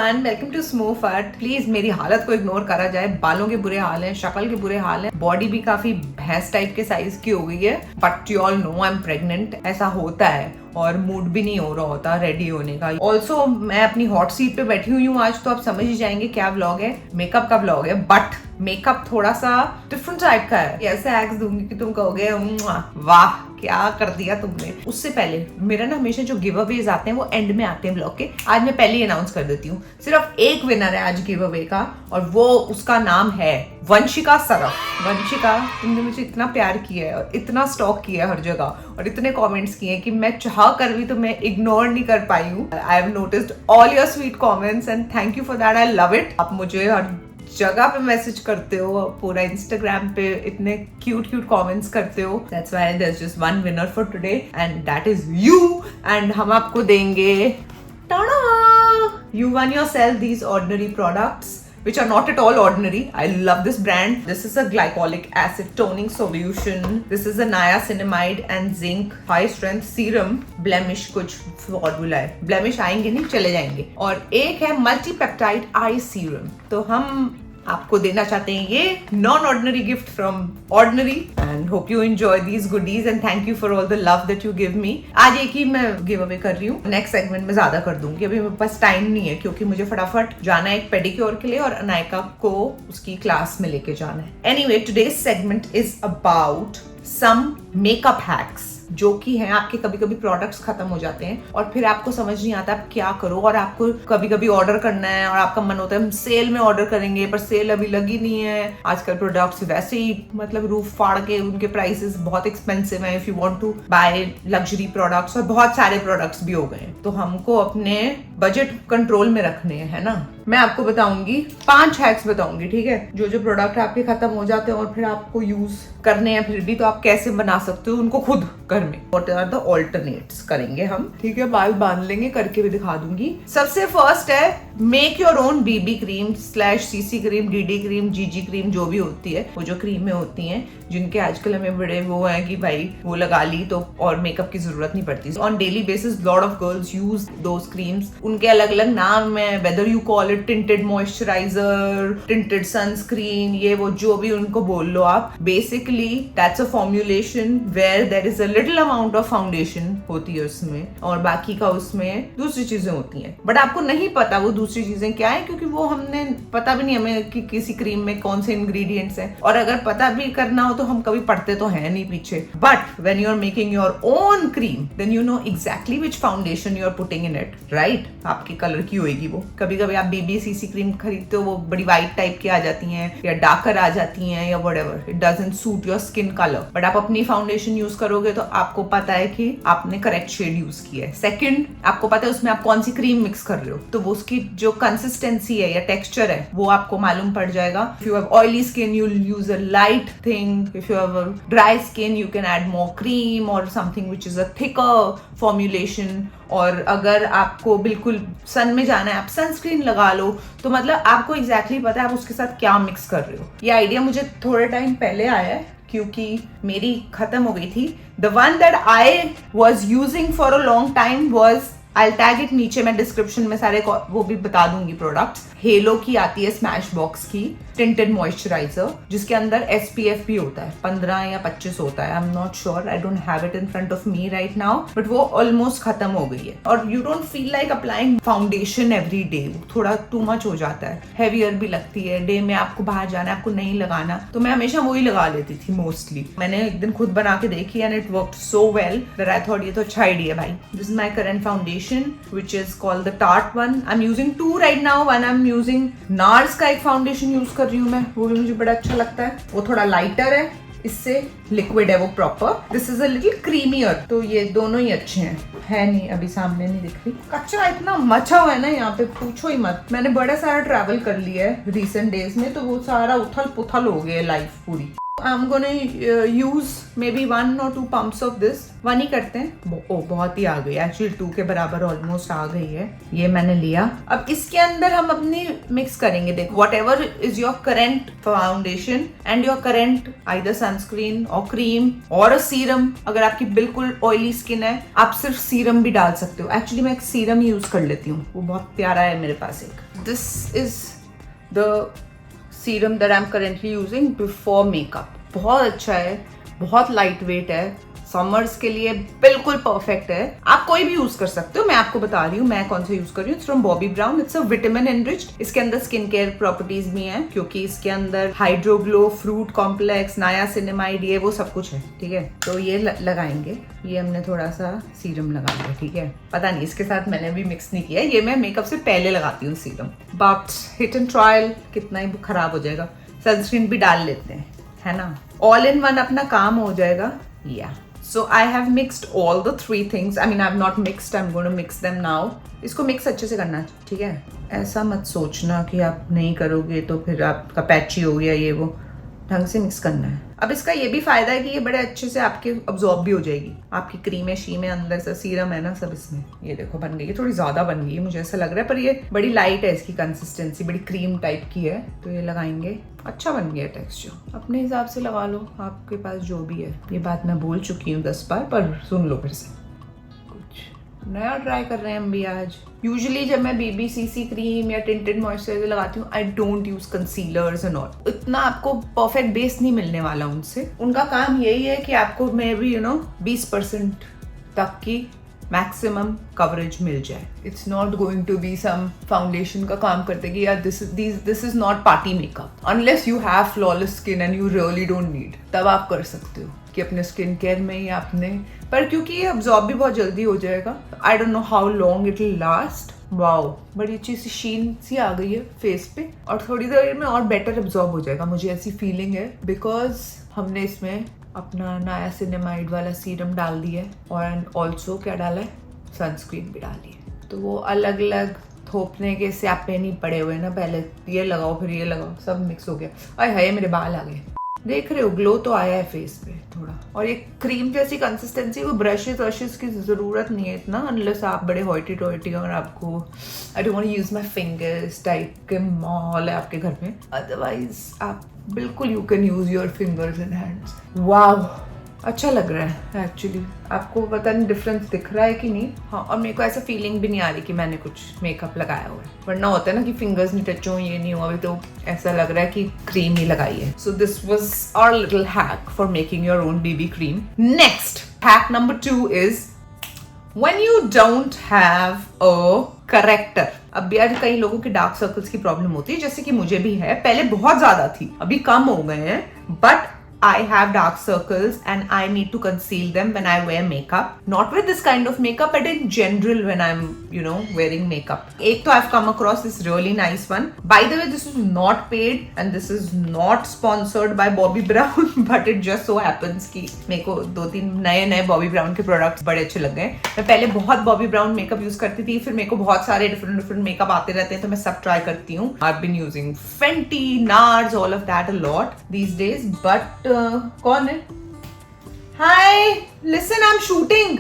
Everyone, welcome to smooth art. Please मेरी हालत को इग्नोर करा जाए। बालों के बुरे हाल हैं, शक्ल के बुरे हाल हैं, बॉडी भी काफी भैंस टाइप के साइज की हो गई है। But you all know I am pregnant. ऐसा होता है और मूड भी नहीं हो रहा होता रेडी होने का। ऑल्सो मैं अपनी हॉट सीट पे बैठी हुई हूँ आज, तो आप समझ ही जाएंगे क्या व्लॉग है। मेकअप का व्लॉग है, बट मेकअप थोड़ा सा डिफरेंट टाइप का है। ऐसे एक्स दूंगी कि तुम कहोगे वाह क्या कर दिया तुमने। उससे पहले मेरा ना हमेशा जो गिव अवेज आते हैं वो एंड में आते हैं ब्लॉग के। आज मैं पहले ही अनाउंस कर देती हूँ, सिर्फ एक विनर है आज गिव अवे का, और वो उसका नाम है वंशिका सरफ। वंशिका, तुमने मुझे इतना प्यार किया है और इतना स्टॉक किया है हर जगह और इतने कमेंट्स किए हैं कि मैं चाह कर भी तो मैं इग्नोर नहीं कर पाई हूँ। I have noticed all your sweet comments and thank you for that. I love it. आप मुझे हर जगह पे मैसेज करते हो, पूरा इंस्टाग्राम पे इतने क्यूट कमेंट्स करते हो। That's why there is just one winner for today and that is you. And हम आपको देंगे tada, you won yourself these ordinary products which are not at all ordinary. I love this brand. This is a glycolic acid toning solution. This is a niacinamide and zinc high strength serum. Blemish कुछ formula है, blemish आएंगे नहीं चले जाएंगे। और एक है multi peptide आई serum. तो हम आपको देना चाहते हैं ये non ordinary gift from ordinary and hope you enjoy these goodies and thank you for all the love that you give me. आज एक ही मैं गिव अवे कर रही हूँ, नेक्स्ट सेगमेंट में ज्यादा कर दूंगी। अभी मेरे पास टाइम नहीं है क्योंकि मुझे फटाफट जाना है एक पेडिक्योर के लिए और अनायका को उसकी क्लास में लेके जाना है। Anyway, today's segment is about some makeup hacks जो कि हैं आपके कभी कभी प्रोडक्ट्स खत्म हो जाते हैं और फिर आपको समझ नहीं आता आप क्या करो, और आपको कभी कभी ऑर्डर करना है और आपका मन होता है हम सेल में ऑर्डर करेंगे, पर सेल अभी लगी नहीं है। आजकल प्रोडक्ट्स वैसे ही मतलब रूफ फाड़ के उनके प्राइसेस बहुत एक्सपेंसिव हैं if you want to buy luxury products, और बहुत सारे प्रोडक्ट्स भी हो गए हैं। तो हमको अपने बजट कंट्रोल में रखने हैं, है ना। मैं आपको बताऊंगी 5 हैक्स बताऊंगी, ठीक है, जो प्रोडक्ट आपके खत्म हो जाते हैं और फिर आपको यूज करने हैं फिर भी, तो आप कैसे बना सकते हो उनको खुद घर में। व्हाट आर द ऑल्टरनेट्स करेंगे हम, ठीक है, बाल बांध लेंगे, करके भी दिखा दूंगी। सबसे फर्स्ट है make your own BB cream slash CC cream, DD cream, जीजी क्रीम, जो भी होती है वो जो क्रीमें होती हैं जिनके आजकल हमें बड़े वो हैं कि भाई वो लगा ली तो और मेकअप की जरूरत नहीं पड़ती। On daily basis lot of girls use those creams. उनके अलग अलग नाम है, whether you call it tinted moisturiser, tinted sunscreen, ये वो जो भी उनको बोल लो आप। Basically that's a formulation where there is a little amount of foundation होती है उसमें, और बाकी का उसमें दूसरी चीजें होती हैं। बट आपको नहीं पता वो दूसरी चीजें क्या है, क्योंकि वो हमने पता भी नहीं हमें कि किसी क्रीम में कौन से इंग्रेडिएंट्स हैं, और अगर पता भी करना हो तो हम कभी पढ़ते तो हैं नहीं पीछे। But when you are making your own cream then you know exactly which foundation you are putting in it, right. आपके कलर की होगी वो। कभी कभी आप बीबी सीसी क्रीम खरीदते हो, वो बड़ी व्हाइट टाइप की आ जाती हैं या डार्कर आ जाती हैं या whatever, it doesn't suit your skin colour. But आप अपनी फाउंडेशन यूज करोगे तो आपको पता है कि आपने करेक्ट शेड यूज किया है। सेकंड, आपको पता है उसमें आप कौन सी क्रीम मिक्स कर रहे हो, तो वो उसकी जो कंसिस्टेंसी है या टेक्सचर है वो आपको मालूम पड़ जाएगा। If you have oily skin you will use a light thing, if you have a dry skin you can add more cream or something which is a thicker formulation। और अगर आपको बिल्कुल सन में जाना है आप सनस्क्रीन लगा लो। तो मतलब आपको एग्जैक्टली पता है आप उसके साथ क्या मिक्स कर रहे हो। ये आइडिया मुझे थोड़े टाइम पहले आया है क्योंकि मेरी खत्म हो गई थी। The one that I was using for a long time was, I'll tag it नीचे, मैं डिस्क्रिप्शन में सारे वो भी बता दूंगी प्रोडक्ट्स। हेलो की आती है स्मैश बॉक्स की टिंटेड मॉइस्चराइजर, जिसके अंदर SPF भी होता है, 15 या 25 होता है, I am not sure, I don't have it in front of me right now, but वो ऑलमोस्ट खत्म हो गई है। और you don't feel like applying foundation every day, थोड़ा टू मच हो जाता है, हैवियर भी लगती है। डे में आपको बाहर जाना है, आपको नहीं लगाना, तो मैं हमेशा वही लगा लेती थी मोस्टली। मैंने एक दिन खुद बना के देखी and it worked so well that I thought ये तो अच्छा आइडिया भाई। This is my current foundation which is called the tart one. I am using 2 right now. One I am using nurse का एक फाउंडेशन यूज कर रही हूँ मैं, वो भी मुझे बड़ा अच्छा लगता है। वो थोड़ा लाइटर है, इससे लिक्विड है वो proper. This is a little क्रीमियर। तो ये दोनों ही अच्छे हैं। है नहीं, अभी सामने नहीं दिख रही। कचरा इतना मचा हुआ है ना यहाँ पे, पूछो ही मत। मैंने बड़ा सारा ट्रैवल कर लिया है रिसेंट डेज में, तो वो सारा उथल पुथल हो गया लाइफ पूरी। I'm gonna use maybe 1 or 2 pumps of this. 1 ही करते हैं। ओ बहुत ही आ गई, एक्चुअली 2 के बराबर ऑलमोस्ट आ गई है। ये मैंने लिया। अब इसके अंदर हम अपनी मिक्स करेंगे। देखो whatever is your current foundation and your current either sunscreen or cream or a serum, अगर आपकी बिल्कुल ऑयली स्किन है आप सिर्फ सीरम भी डाल सकते हो। एक्चुअली मैं एक सीरम यूज कर लेती हूँ, वो बहुत प्यारा है मेरे पास एक। This is the serum that I am currently using before makeup. बहुत अच्छा है, बहुत लाइट वेट है, समर्स के लिए बिल्कुल परफेक्ट है। आप कोई भी यूज कर सकते हो, मैं आपको बता रही हूँ मैं कौन सा यूज कर रही हूँ। It's from Bobby brown. It's a vitamin enriched. इसके अंदर स्किन केयर प्रॉपर्टीज भी हैं क्योंकि इसके अंदर हाइड्रोग्लो, फ्रूट कॉम्प्लेक्स, नायासिनामाइड, ये वो सब कुछ है। ठीक है, तो ये लगाएंगे। ये हमने थोड़ा सा सीरम लगा लिया। ठीक है, पता नहीं इसके साथ मैंने भी मिक्स नहीं किया, ये मैं मेकअप से पहले लगाती हूँ serum. But hit and trial, कितना ही खराब हो जाएगा। सनस्क्रीन भी डाल लेते हैं, है ना। ऑल इन वन अपना काम हो जाएगा। या So I have mixed all the 3 things. I mean I've not mixed. I'm going to mix them now. इसको मिक्स अच्छे से करना है, ठीक है। ऐसा मत सोचना कि आप नहीं करोगे तो फिर आपका पैची हो गया, ये वो। ढंग से मिक्स करना है। अब इसका ये भी फायदा है कि ये बड़े अच्छे से आपके अब्जॉर्ब भी हो जाएगी। आपकी क्रीम शी में अंदर से सीरम है ना सब इसमें। ये देखो बन गई है, थोड़ी ज्यादा बन गई है मुझे ऐसा लग रहा है, पर ये बड़ी लाइट है, इसकी कंसिस्टेंसी बड़ी क्रीम टाइप की है। तो ये लगाएंगे, अच्छा बन गया टेक्सचर। अपने हिसाब से लगा लो, आपके पास जो भी है। ये बात मैं बोल चुकी हूँ 10 बार, पर सुन लो फिर से। नया ट्राई कर रहे हैं हम भी आज। यूजुअली जब मैं BBCC क्रीम या टिंटेड मॉइस्चराइजर लगाती हूँ, I don't use concealers and all. इतना आपको परफेक्ट बेस नहीं मिलने वाला उनसे। उनका काम यही है कि आपको मे बी 20% तक की मैक्सिमम कवरेज मिल जाए। It's not going to be some foundation का काम करते कि यार this is not party makeup. Unless you have flawless skin and you really don't need, तब आप कर सकते हो कि अपने स्किन केयर में ही आपने, पर क्योंकि ये अब्जॉर्ब भी बहुत जल्दी हो जाएगा। आई don't know how long it will last. Wow, बड़ी अच्छी सी शीन सी आ गई है फेस पे, और थोड़ी देर में और बेटर अब्जॉर्ब हो जाएगा, मुझे ऐसी फीलिंग है। बिकॉज हमने इसमें अपना नायासिनामाइड वाला सीरम डाल दिया है और ऑल्सो क्या डाला है, सनस्क्रीन भी डाली है। तो वो अलग अलग थोपने के स्यापे नहीं पड़े हुए ना, पहले ये लगाओ फिर ये लगाओ, सब मिक्स हो गया। अरे हाय मेरे बाल आ गए, देख रहे हो ग्लो तो आया है फेस पे थोड़ा। और ये क्रीम जैसी कंसिस्टेंसी, वो ब्रशेस वशेस की जरूरत नहीं है इतना, अनलेस आप बड़े हॉइटी टॉइटी और आपको I don't want to use my fingers type के माहौल है आपके घर में। अदरवाइज आप बिल्कुल you can use your fingers and hands. Wow, अच्छा लग रहा है एक्चुअली। आपको पता नहीं डिफरेंस दिख रहा है कि नहीं। हाँ, और मेरे को ऐसा फीलिंग भी नहीं आ रही कि मैंने कुछ मेकअप लगाया हुआ है, वरना होता है ना कि फिंगर्स नहीं टच हो, ये नहीं हुआ। अभी तो ऐसा लग रहा है कि क्रीम ही लगाई है। So this was our little hack for making your own baby cream. Next hack number 2 is when you don't have a corrector। अब यार कई लोगों के डार्क सर्कल्स की प्रॉब्लम होती है, जैसे कि मुझे भी है। पहले बहुत ज्यादा थी, अभी कम हो गए हैं, but I have dark circles and I need to conceal them when I wear makeup. Not with this kind of makeup, but in general when I'm, wearing makeup. एक तो I've come across this really nice one. By the way, this is not paid and this is not sponsored by Bobbi Brown, but it just so happens कि मेरे को 2-3 नए Bobbi Brown के products बड़े अच्छे लग गए। मैं पहले बहुत Bobbi Brown makeup यूज करती थी, फिर मेरे को बहुत सारे different makeup आते रहते हैं, तो मैं सब ट्राई करती हूँ। I've been using Fenty, NARS, all of that a lot these days, but कौन है? Hi, listen, I am shooting.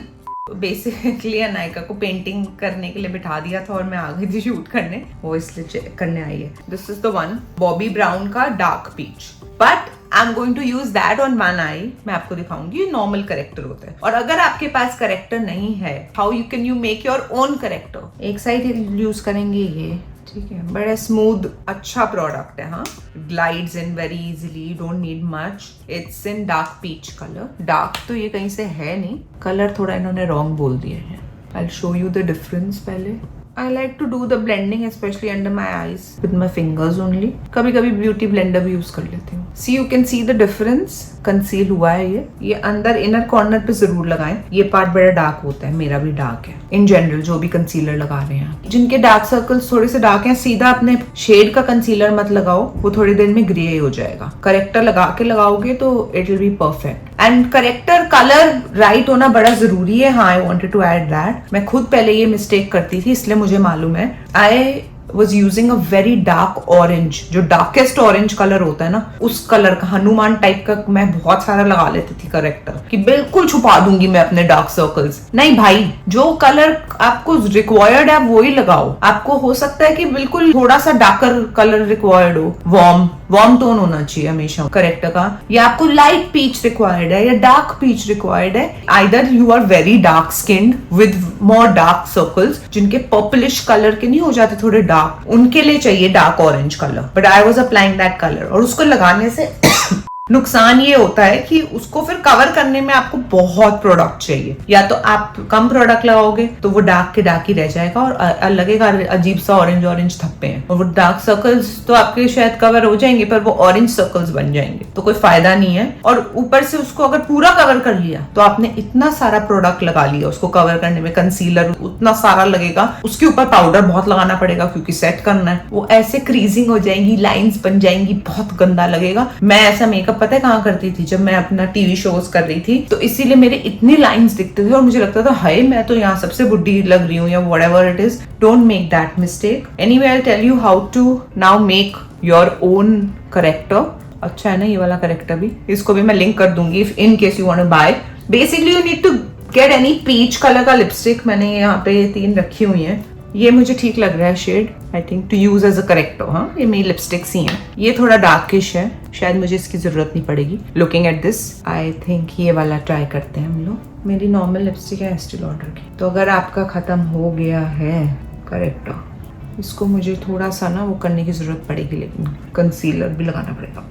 Basically Anaika को पेंटिंग करने के लिए बिठा दिया था और मैं आ गई थी शूट करने, वो इसलिए करने आई है। This is the one, Bobbi Brown का dark peach, but I am going to use that on one eye. मैं आपको दिखाऊंगी, ये नॉर्मल करेक्टर होता है। और अगर आपके पास करेक्टर नहीं है, how you can you make your own character. एक साइड यूज करेंगे ये, ठीक है, बड़ा स्मूथ अच्छा प्रोडक्ट है। हाँ, glides in very easily, don't need much. It's in dark peach colour. Dark तो ये कहीं से है नहीं, कलर थोड़ा इन्होंने रॉन्ग बोल दिया है। I show you the difference. पहले I like to do the blending especially under my eyes with my fingers only. कभी कभी ब्यूटी ब्लेंडर भी यूज कर लेती हूँ। See, you can see the difference. Conceal हुआ है ये अंदर इनर कॉर्नर पे जरूर लगाएं। ये पार्ट बड़ा डार्क होता है, मेरा भी डार्क है। इन जनरल जो भी कंसीलर लगा रहे हैं, जिनके डार्क सर्कल्स थोड़े से डार्क हैं, सीधा अपने शेड का कंसीलर मत लगाओ, वो थोड़ी देर में ग्रे हो जाएगा। करेक्टर लगा के लगाओगे तो it will be perfect. And character colour right होना बड़ा जरूरी है। हाँ, I wanted to add that. मैं खुद पहले ये मिस्टेक करती थी, इसलिए मुझे मालूम है। आई was using a very dark orange, जो डार्केस्ट ऑरेंज कलर होता है ना, उस कलर का हनुमान टाइप का मैं बहुत सारा लगा लेती थी करेक्टर, कि बिल्कुल छुपा दूंगी मैं अपने डार्क सर्कल्स। नहीं भाई, जो कलर आपको रिक्वायर्ड है वही लगाओ। आपको हो सकता है कि बिल्कुल थोड़ा सा डार्कर कलर रिक्वायर्ड हो, वार्म टोन होना चाहिए हमेशा करेक्टर का, या आपको लाइट पीच रिक्वायर्ड है या डार्क पीच रिक्वायर्ड है। Either you are very dark skinned with more dark circles, जिनके पर्पलिश कलर के नहीं हो जाते थोड़े डार्क, उनके लिए चाहिए dark orange colour, but I was applying that colour. और उसको लगाने से नुकसान ये होता है कि उसको फिर कवर करने में आपको बहुत प्रोडक्ट चाहिए। या तो आप कम प्रोडक्ट लगाओगे तो वो डार्क के डार्क ही रह जाएगा और लगेगा अजीब सा ऑरेंज धब्बे हैं, और वो डार्क सर्कल्स तो आपके शायद कवर हो जाएंगे पर वो ऑरेंज सर्कल्स बन जाएंगे, तो कोई फायदा नहीं है। और ऊपर से उसको अगर पूरा कवर कर लिया तो आपने इतना सारा प्रोडक्ट लगा लिया उसको कवर करने में, कंसीलर उतना सारा लगेगा, उसके ऊपर पाउडर बहुत लगाना पड़ेगा क्योंकि सेट करना है, वो ऐसे क्रीजिंग हो जाएंगी, लाइंस बन जाएंगी, बहुत गंदा लगेगा। मैं ऐसा मेकअप पता है कहाँ करती थी, जब मैं अपना टीवी शोज कर रही थी तो इसीलिए मेरे इतने लाइंस दिखते थे और मुझे लगता था हाय मैं तो यहाँ सबसे बुड्ढी लग रही हूँ या whatever it is. Don't make that mistake. Anyway I tell you how to now make your own character. अच्छा है ना ये वाला करेक्टर भी, इसको भी मैं लिंक कर दूंगी if in case you want to buy. Basically you need to get any peach colour का लिपस्टिक। मैंने यहाँ पे 3 रखी हुई हैं, ये मुझे ठीक लग रहा है shade, I think to use as a character. हाँ, ये मेरी लिपस्टिक्स ही हैं, ये थोड़ा डार्किश है, शायद मुझे इसकी जरूरत नहीं पड़ेगी। Looking at this I think ये वाला ट्राई करते हैं हम लोग। मेरी नॉर्मल लिपस्टिक है एस्टी लॉडर की। तो अगर आपका खत्म हो गया है करेक्टर, इसको मुझे थोड़ा सा ना वो करने की जरूरत पड़ेगी, लेकिन कंसीलर भी लगाना पड़ेगा।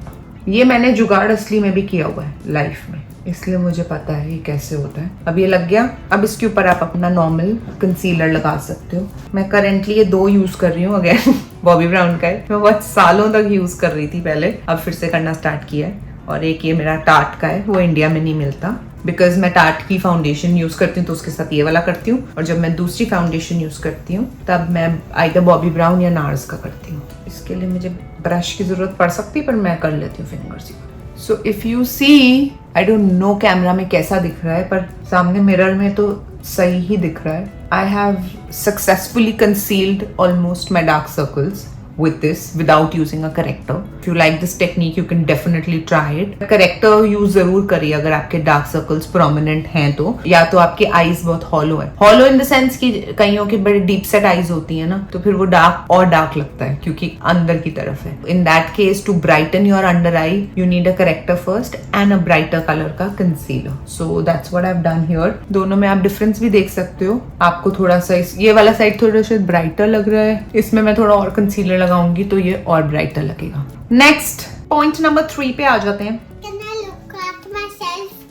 ये मैंने जुगाड़ असली में भी किया हुआ है लाइफ में, इसलिए मुझे पता है ये कैसे होता है। अब ये लग गया, अब इसके ऊपर आप अपना नॉर्मल कंसीलर लगा सकते हो। मैं करेंटली ये 2 यूज कर रही हूँ, अगेन बॉबी ब्राउन का है, मैं बहुत सालों तक यूज कर रही थी पहले, अब फिर से करना स्टार्ट किया है। और एक ये मेरा टार्ट का है, वो इंडिया में नहीं मिलता, बिकॉज मैं टार्ट की फाउंडेशन यूज करती हूँ तो उसके साथ ये वाला करती हूँ, और जब मैं दूसरी फाउंडेशन यूज करती हूँ तब मैं आइदर बॉबी ब्राउन या नार्स का करती हूँ। इसके लिए मुझे ब्रश की जरूरत पड़ सकती है पर मैं कर लेती हूँ फिंगर से। So if you see, I don't know camera में कैसा दिख रहा है पर सामने मिरर में तो सही ही दिख रहा है। I have successfully concealed almost my dark circles with this without using a corrector. If you like this technique you can definitely try it. Corrector use जरूर करिए अगर आपके dark circles prominent हैं तो, या तो आपके eyes बहुत hollow है। hollow in the sense कि कईयों के बड़े deep set eyes होती है ना, तो फिर वो dark और dark लगता है क्योंकि अंदर की तरफ है। In that case to brighten your under eye you need a corrector first and a brighter color का concealer. So that's what I've done here. दोनों में आप difference भी देख सकते हो। आपको थोड़ा सा ये वाला साइड थोड़ा शायद brighter लग रहा है, इसमें मैं थोड़ा और concealer लगाऊंगी तो ये और ब्राइटर लगेगा। नेक्स्ट पॉइंट नंबर 3 पे आ जाते हैं। Can I look at myself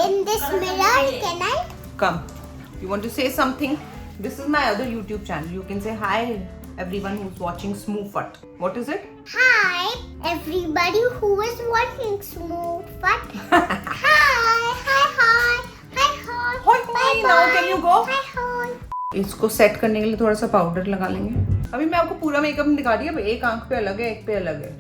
in this mirror? Can I? Come. You want to say something? This is my other YouTube channel. You can say hi everyone who's watching Smoothfut. What is it? Hi, everybody who is watching Smoothfut. Hi. Hi. Now can you go? Hi. इसको set करने के लिए थोड़ा सा powder लगा लेंगे। अभी मैं आपको पूरा मेकअप नहीं दिखा रही है, एक आंख पे अलग है, एक पे अलग है,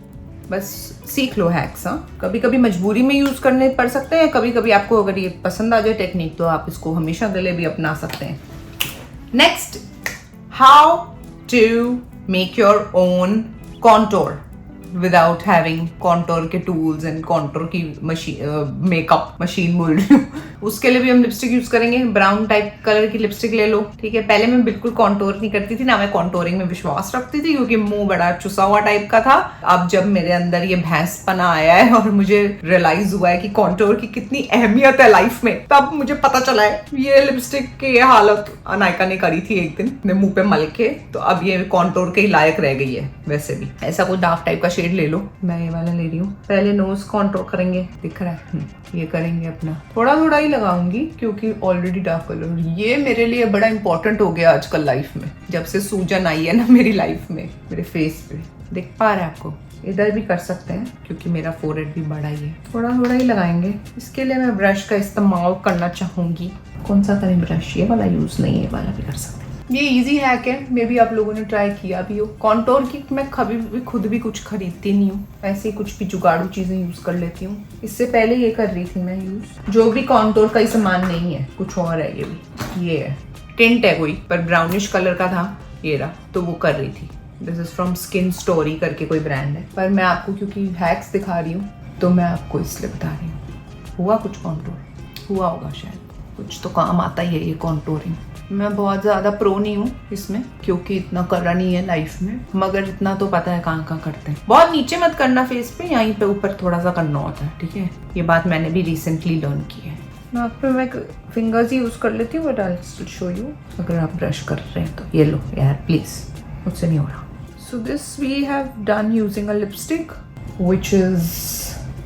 बस सीख लो हैक्स। हाँ, कभी कभी मजबूरी में यूज करने पड़ सकते हैं, कभी कभी आपको अगर ये पसंद आ जाए टेक्निक तो आप इसको हमेशा के लिए भी अपना सकते हैं। Next, how to make your own contour without having contour के टूल्स एंड कॉन्टोर की मशीन, मेकअप मशीन बोल रही हूँ। उसके लिए भी हम लिपस्टिक यूज करेंगे। ब्राउन टाइप कलर की लिपस्टिक ले लो, ठीक है। पहले मैं बिल्कुल कॉन्टोर नहीं करती थी ना, मैं कॉन्टोरिंग में विश्वास रखती थी क्योंकि मुंह बड़ा चुसा हुआ टाइप का था। अब जब मेरे अंदर ये भैंसपना आया है और मुझे रियलाइज हुआ है कि कॉन्टोर की कितनी अहमियत है लाइफ में, तब मुझे पता चला है ये लिपस्टिक की ये हालत अनायका ने करी थी एक दिन अपने मुंह पे मल के, तो अब ये कॉन्टोर के ही लायक रह गई है। वैसे भी ऐसा कोई डार्क टाइप का शेड ले लो, मैं ये वाला ले रही हूँ। पहले नोज कॉन्टोर करेंगे, दिख रहा है, ये करेंगे अपना, थोड़ा थोड़ा ही लगाऊंगी क्योंकि ऑलरेडी डार्क कलर ये मेरे लिए बड़ा इंपॉर्टेंट हो गया आजकल लाइफ में, जब से सूजन आई है ना मेरी लाइफ में, मेरे फेस पे दिख पा रहा है आपको। इधर भी कर सकते हैं क्योंकि मेरा फोरहेड भी बड़ा ही है, थोड़ा थोड़ा ही लगाएंगे। इसके लिए मैं ब्रश का इस्तेमाल करना चाहूंगी। कौन सा करें ब्रश, ये वाला यूज नहीं, ये वाला भी कर सकते हैं। ये इजी हैक है, मे बी आप लोगों ने ट्राई किया भी हो। कॉन्टोर की मैं कभी भी खुद भी कुछ खरीदती नहीं हूँ, ऐसे ही कुछ भी जुगाड़ू चीजें यूज कर लेती हूँ। इससे पहले ये कर रही थी मैं यूज, जो भी कॉन्टोर का ही सामान नहीं है, कुछ और है। ये भी ये है टिंट है कोई, पर ब्राउनिश कलर का था ये रहा, तो वो कर रही थी। This is from skin story करके कोई ब्रांड है, पर मैं आपको क्योंकि हैक्स दिखा रही हूँ तो मैं आपको इसलिए बता रही हूँ। हुआ कुछ कॉन्टूर, हुआ होगा शायद, कुछ तो काम आता ही है ये कॉन्टूरिंग। मैं बहुत ज़्यादा प्रो नहीं हूँ इसमें क्योंकि इतना करा नहीं है लाइफ में, मगर इतना तो पता है कहाँ कहाँ करते हैं। बहुत नीचे मत करना फेस पे, यहीं पे ऊपर थोड़ा सा करना होता है, ठीक है। ये बात मैंने भी रिसेंटली लर्न की है। मैं फिंगर्स ही यूज़ कर लेती हूँ, but I will show you. अगर आप ब्रश कर रहे हैं तो ये लो यार प्लीज़, मुझसे नहीं हो रहा। So this we have done using a lipstick which is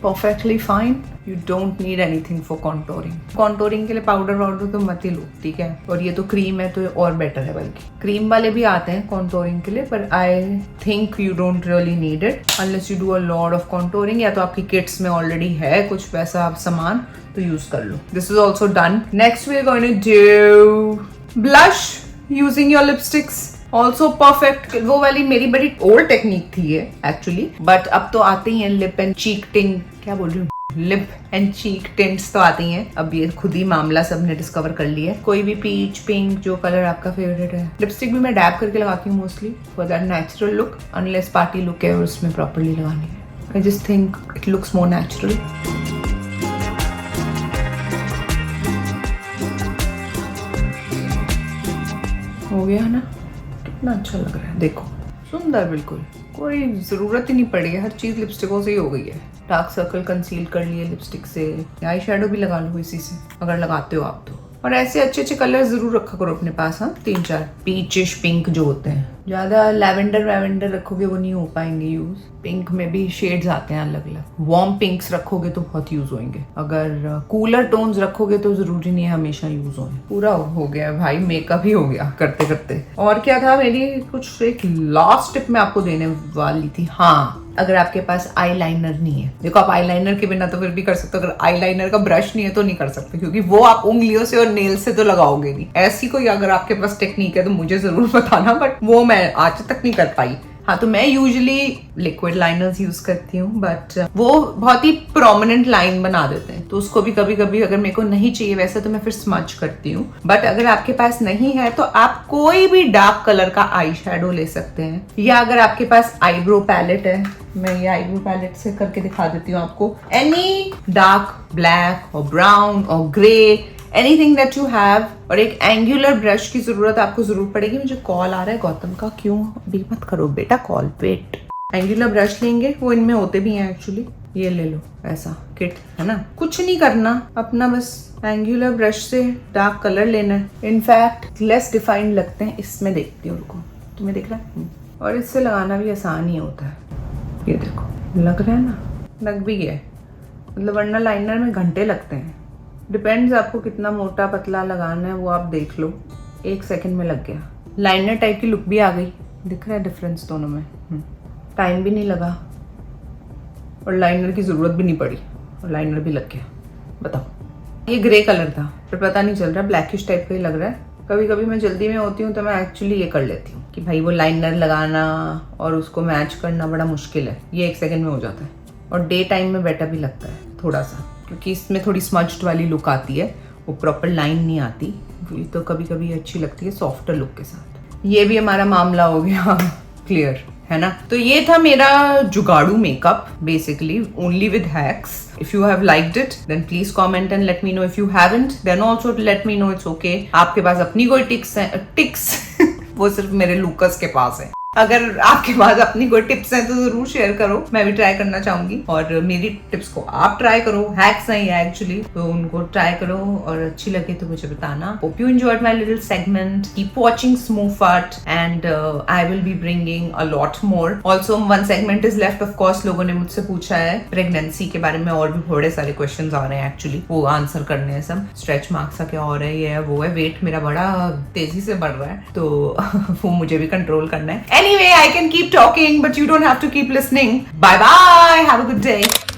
perfectly fine. You don't need anything for contouring. Contouring के लिए पाउडर वाउडर तो मत ही लो, ठीक है। और ये तो क्रीम है तो और बेटर है, बल्कि क्रीम वाले भी आते हैं कॉन्टोरिंग के लिए, पर I think you don't really need it unless you do a lot of contouring, या तो आपकी किट्स में ऑलरेडी है कुछ वैसा आप सामान तो यूज कर लो। This is also done. Next we are going to do blush using your lipsticks. Also perfect. वो वाली मेरी बड़ी ओल्ड टेक्निक थी ये एक्चुअली, बट अब तो आते ही हैं लिप एंड चीक टिंट, क्या बोल रही हूँ, लिप एंड चीक टिंट्स तो आती हैं। अब ये खुद ही मामला सबने डिस्कवर कर लिया है। कोई भी पीच, पिंक, जो कलर आपका फेवरेट है। लिपस्टिक भी मैं डैब करके लगाती हूँ mostly for that natural look, unless party look है और उसमें प्रॉपरली लगानी है। I just think it looks more natural. हो गया है ना, कितना अच्छा लग रहा है, देखो सुंदर, बिल्कुल कोई जरूरत ही नहीं पड़ी है, हर चीज लिपस्टिकों से ही हो गई है। डार्क सर्कल कंसील कर लिए लिपस्टिक से, आई शेडो भी लगा लो इसी से अगर लगाते हो आप तो। और ऐसे अच्छे अच्छे कलर जरूर रखा करो अपने पास, हाँ 3-4 पीचिश पिंक जो होते हैं। ज्यादा लैवेंडर वैवेंडर रखोगे वो नहीं हो पाएंगे यूज। पिंक में भी शेड्स आते हैं अलग अलग। वार्म पिंक्स रखोगे तो बहुत यूज होंगे। अगर कूलर टोन्स रखोगे तो जरूरी नहीं है हमेशा यूज हों। पूरा हो गया भाई, मेकअप ही हो गया करते करते। और क्या था, मेरी कुछ एक लास्ट टिप मैं आपको देने वाली थी। हाँ, अगर आपके पास आईलाइनर नहीं है, देखो आप आईलाइनर के बिना तो फिर भी कर सकते हो, अगर आईलाइनर का ब्रश नहीं है तो नहीं कर सकते, क्योंकि वो आप उंगलियों से और नेल से तो लगाओगे नहीं। ऐसी कोई अगर आपके पास टेक्निक है तो मुझे जरूर बताना, बट वो मैं आज तक नहीं कर पाई। हाँ, तो मैं यूजुअली लिक्विड लाइनर्स यूज करती हूँ, बट वो बहुत ही प्रोमिनेंट लाइन बना देते हैं, तो उसको भी कभी कभी अगर मेरे को नहीं चाहिए वैसे तो मैं फिर स्मच करती हूँ। बट अगर आपके पास नहीं है तो आप कोई भी डार्क कलर का आई शेडो ले सकते हैं, या अगर आपके पास आईब्रो पैलेट है, मैं ये आईब्रो पैलेट से करके दिखा देती हूँ आपको। एनी डार्क ब्लैक और ब्राउन और grey, anything that you have. और एक एंगुलर ब्रश की जरूरत आपको जरूर पड़ेगी। मुझे कॉल आ रहा है गौतम का, क्यों अभी मत करो बेटा कॉल, वेट। एंगुलर ब्रश लेंगे, वो इनमें होते भी हैं एक्चुअली, ये ले लो, ऐसा किट है ना। कुछ नहीं करना, अपना बस एंगुलर ब्रश से डार्क कलर लेना है। इनफैक्ट लेस डिफाइंड लगते हैं इसमें, देखती हूँ उनको, तुम्हें दिख रहा है। और इससे लगाना भी आसान ही होता है, ये देखो लग रहा है ना, लग भी गया, मतलब वरना लाइनर में घंटे लगते हैं। डिपेंड्स आपको कितना मोटा पतला लगाना है, वो आप देख लो। 1 सेकंड में लग गया, लाइनर टाइप की लुक भी आ गई। दिख रहा है डिफरेंस दोनों में, टाइम भी नहीं लगा और लाइनर की जरूरत भी नहीं पड़ी और लाइनर भी लग गया। बताओ, ये ग्रे कलर था पर पता नहीं चल रहा, ब्लैकिश टाइप का ही लग रहा है। कभी कभी मैं जल्दी में होती हूँ तो मैं एक्चुअली ये कर लेती हूँ कि भाई वो लाइनर लगाना और उसको मैच करना बड़ा मुश्किल है, ये 1 सेकंड में हो जाता है। और डे टाइम में बेटर भी लगता है थोड़ा सा, क्योंकि इसमें थोड़ी स्मज्ड वाली लुक आती है, वो प्रॉपर लाइन नहीं आती, तो कभी कभी अच्छी लगती है सॉफ्टर लुक के साथ। ये भी हमारा मामला हो गया क्लियर, है ना। तो ये था मेरा जुगाड़ू makeup, basically only with hacks. If you have liked it then please comment and let me know. If you haven't then also let me know, it's okay. आपके पास अपनी कोई टिक्स वो सिर्फ मेरे लूकस के पास है। अगर आपके पास अपनी कोई टिप्स हैं तो जरूर शेयर करो, मैं भी ट्राई करना चाहूंगी। और मेरी टिप्स को आप ट्राई करो, हैक्स हैं ये एक्चुअली, तो उनको ट्राई करो और अच्छी लगे तो मुझे बताना। Hope you enjoyed my little segment. Keep watching smooft and I will be bringing a lot more. Also 1 segment is left. Of course लोगों ने मुझसे पूछा है प्रेगनेंसी के बारे में, और भी थोड़े सारे क्वेश्चंस आ रहे हैं एक्चुअली, वो आंसर करने हैं सब। स्ट्रेच मार्क्स का क्या हो रहा है, ये है वो है, वेट मेरा बड़ा तेजी से बढ़ रहा है तो वो मुझे भी कंट्रोल करना है। Anyway, I can keep talking, but you don't have to keep listening. Bye bye. Have a good day.